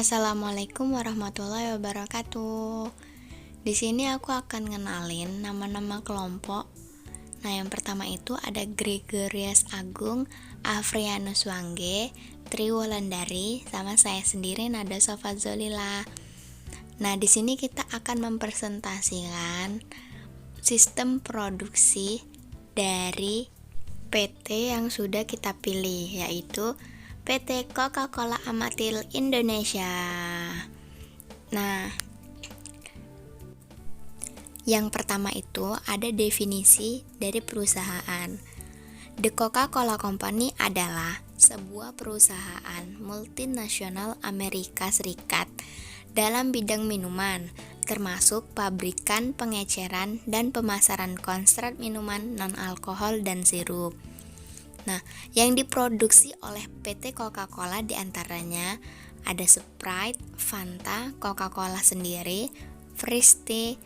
Assalamualaikum warahmatullahi wabarakatuh. Di sini aku akan ngenalin nama-nama kelompok. Nah, yang pertama itu ada Gregorius Agung, Afrianus Wangge, Tri Wulandari, sama saya sendiri Nada Sofazolila. Nah, di sini kita akan mempresentasikan sistem produksi dari PT yang sudah kita pilih, yaitu PT Coca-Cola Amatil Indonesia. Nah, yang pertama itu ada definisi dari perusahaan. The Coca-Cola Company adalah sebuah perusahaan multinasional Amerika Serikat dalam bidang minuman, termasuk pabrikan, pengeceran, dan pemasaran konsentrat minuman non-alkohol dan sirup. Nah, yang diproduksi oleh PT Coca-Cola diantaranya ada Sprite, Fanta, Coca-Cola sendiri, Friste,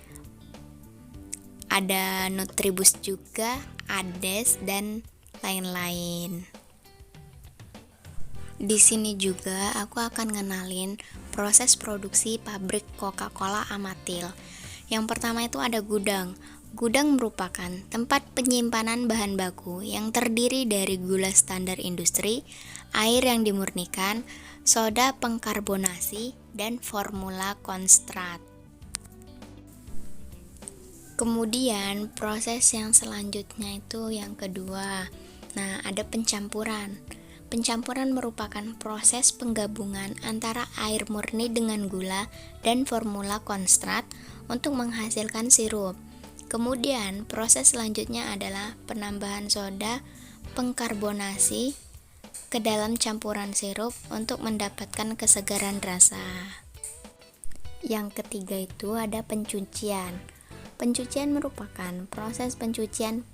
ada Nutribus juga, Ades, dan lain-lain. Di sini juga aku akan ngenalin proses produksi pabrik Coca-Cola Amatil. Yang pertama itu ada gudang. Gudang merupakan tempat penyimpanan bahan baku yang terdiri dari gula standar industri, air yang dimurnikan, soda pengkarbonasi, dan formula konsentrat. Kemudian proses yang selanjutnya itu yang kedua. Nah, ada pencampuran. Pencampuran merupakan proses penggabungan antara air murni dengan gula dan formula konsentrat untuk menghasilkan sirup. Kemudian proses selanjutnya adalah penambahan soda pengkarbonasi ke dalam campuran sirup untuk mendapatkan kesegaran rasa. Yang ketiga itu ada pencucian. Pencucian merupakan proses pencucian,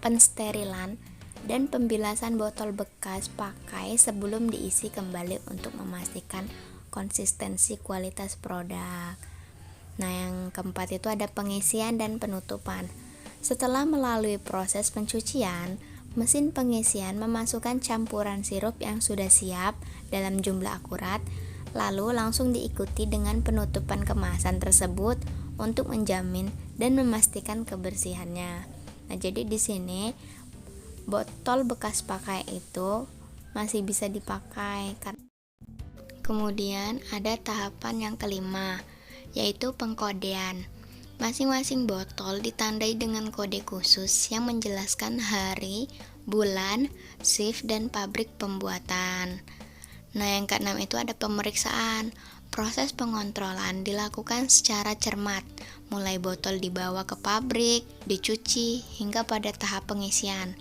pensterilan, dan pembilasan botol bekas pakai sebelum diisi kembali untuk memastikan konsistensi kualitas produk. Nah, yang keempat itu ada pengisian dan penutupan. Setelah melalui proses pencucian, mesin pengisian memasukkan campuran sirup yang sudah siap dalam jumlah akurat, lalu langsung diikuti dengan penutupan kemasan tersebut untuk menjamin dan memastikan kebersihannya. Nah, jadi di sini botol bekas pakai itu masih bisa dipakai. Kemudian ada tahapan yang kelima, yaitu pengkodean. Masing-masing botol ditandai dengan kode khusus yang menjelaskan hari, bulan, shift, dan pabrik pembuatan. Nah, yang keenam itu ada pemeriksaan. Proses pengontrolan dilakukan secara cermat, mulai botol dibawa ke pabrik, dicuci, hingga pada tahap pengisian.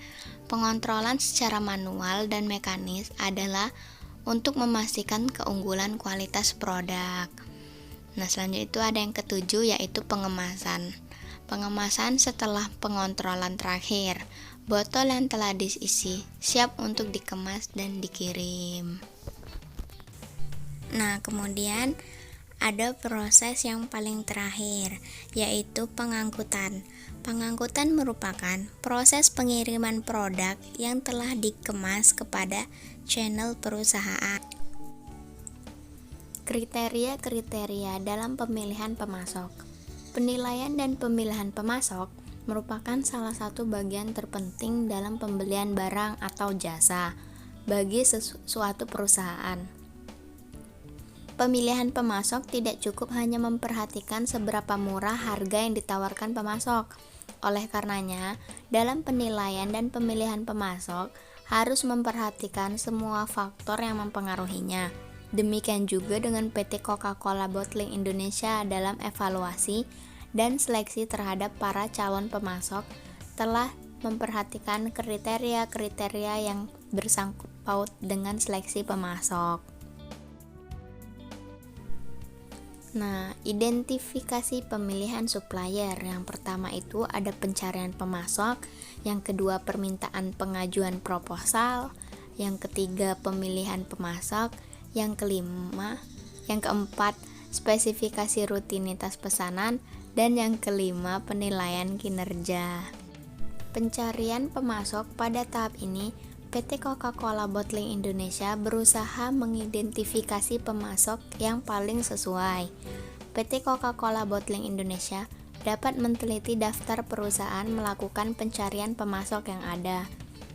Pengontrolan secara manual dan mekanis adalah untuk memastikan keunggulan kualitas produk. Nah, selanjutnya itu ada yang ketujuh, yaitu pengemasan. Pengemasan setelah pengontrolan terakhir, botol yang telah diisi siap untuk dikemas dan dikirim. Nah, kemudian ada proses yang paling terakhir, yaitu pengangkutan. Pengangkutan merupakan proses pengiriman produk yang telah dikemas kepada channel perusahaan. Kriteria-kriteria dalam pemilihan pemasok. Penilaian dan pemilihan pemasok merupakan salah satu bagian terpenting dalam pembelian barang atau jasa bagi suatu perusahaan. Pemilihan pemasok tidak cukup hanya memperhatikan seberapa murah harga yang ditawarkan pemasok. Oleh karenanya, dalam penilaian dan pemilihan pemasok harus memperhatikan semua faktor yang mempengaruhinya. Demikian juga dengan PT Coca-Cola Bottling Indonesia dalam evaluasi dan seleksi terhadap para calon pemasok telah memperhatikan kriteria-kriteria yang bersangkut paut dengan seleksi pemasok. Nah, identifikasi pemilihan supplier. Yang pertama itu ada pencarian pemasok, yang kedua permintaan pengajuan proposal, yang ketiga pemilihan pemasok, yang keempat spesifikasi rutinitas pesanan, dan yang kelima penilaian kinerja. Pencarian pemasok pada tahap ini PT Coca-Cola Bottling Indonesia berusaha mengidentifikasi pemasok yang paling sesuai. PT Coca-Cola Bottling Indonesia dapat meneliti daftar perusahaan melakukan pencarian pemasok yang ada.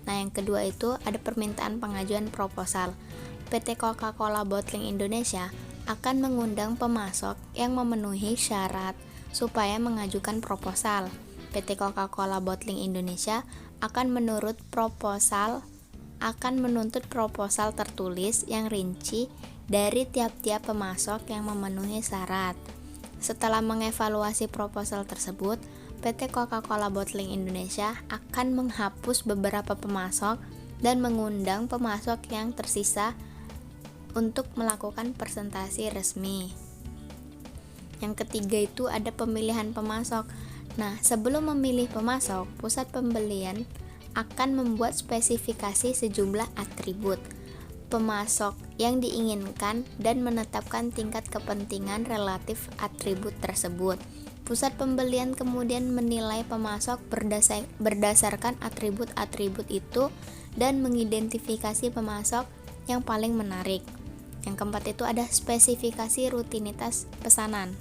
Nah, yang kedua itu ada permintaan pengajuan proposal. PT Coca-Cola Bottling Indonesia akan mengundang pemasok yang memenuhi syarat supaya mengajukan proposal. PT Coca-Cola Bottling Indonesia akan menuntut proposal tertulis yang rinci dari tiap-tiap pemasok yang memenuhi syarat. Setelah mengevaluasi proposal tersebut, PT Coca-Cola Bottling Indonesia akan menghapus beberapa pemasok dan mengundang pemasok yang tersisa untuk melakukan presentasi resmi. Yang ketiga itu ada pemilihan pemasok. Nah, sebelum memilih pemasok, pusat pembelian akan membuat spesifikasi sejumlah atribut pemasok yang diinginkan dan menetapkan tingkat kepentingan relatif atribut tersebut. Pusat pembelian kemudian menilai pemasok berdasarkan atribut-atribut itu dan mengidentifikasi pemasok yang paling menarik. Yang keempat itu ada spesifikasi rutinitas pesanan.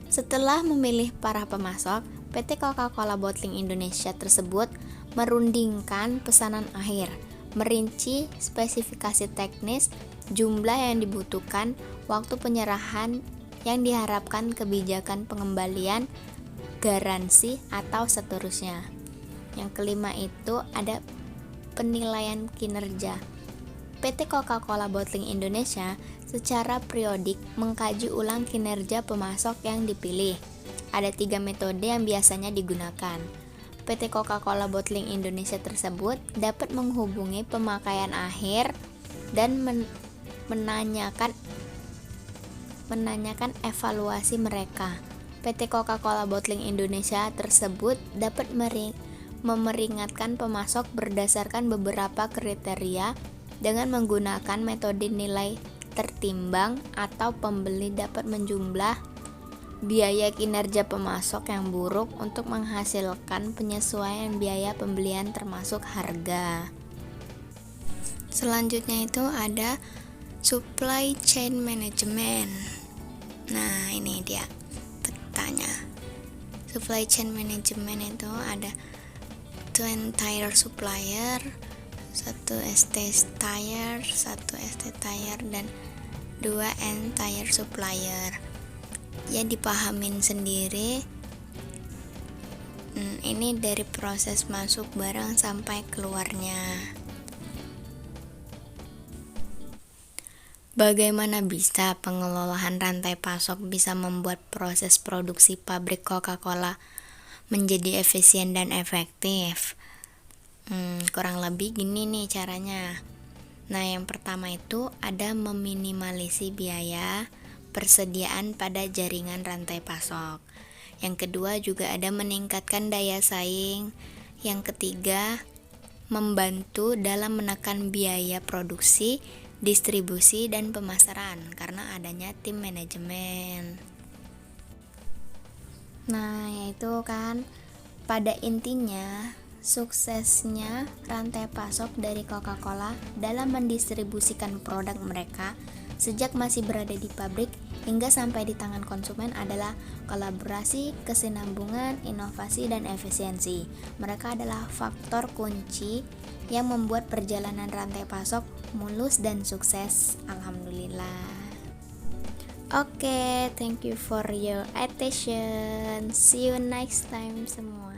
Setelah memilih para pemasok, PT Coca-Cola Bottling Indonesia tersebut merundingkan pesanan akhir, merinci spesifikasi teknis, jumlah yang dibutuhkan, waktu penyerahan yang diharapkan, kebijakan pengembalian, garansi, atau seterusnya. Yang kelima itu ada penilaian kinerja. PT Coca-Cola Bottling Indonesia secara periodik mengkaji ulang kinerja pemasok yang dipilih. Ada 3 metode yang biasanya digunakan. PT Coca-Cola Bottling Indonesia tersebut dapat menghubungi pemakaian akhir dan menanyakan evaluasi mereka. PT Coca-Cola Bottling Indonesia tersebut dapat memeringatkan pemasok berdasarkan beberapa kriteria dengan menggunakan metode nilai tertimbang, atau pembeli dapat menjumlah biaya kinerja pemasok yang buruk untuk menghasilkan penyesuaian biaya pembelian termasuk harga. Selanjutnya itu ada supply chain management. Nah, ini dia petanya. Supply chain management itu ada 2 entire supplier, 1 ST tire, 1 ST tire, dan 2 entire supplier. Ya, dipahamin sendiri. Ini dari proses masuk barang sampai keluarnya. Bagaimana bisa pengelolaan rantai pasok bisa membuat proses produksi pabrik Coca-Cola menjadi efisien dan efektif? Kurang lebih gini nih caranya. Nah, yang pertama itu ada meminimalisasi biaya persediaan pada jaringan rantai pasok. Yang kedua juga ada meningkatkan daya saing. Yang ketiga, membantu dalam menekan biaya produksi, distribusi, dan pemasaran karena adanya tim manajemen. Nah, yaitu kan pada intinya suksesnya rantai pasok dari Coca-Cola dalam mendistribusikan produk mereka sejak masih berada di pabrik hingga sampai di tangan konsumen adalah kolaborasi, kesinambungan, inovasi, dan efisiensi. Mereka adalah faktor kunci yang membuat perjalanan rantai pasok mulus dan sukses. Alhamdulillah. Oke, thank you for your attention. See you next time semua.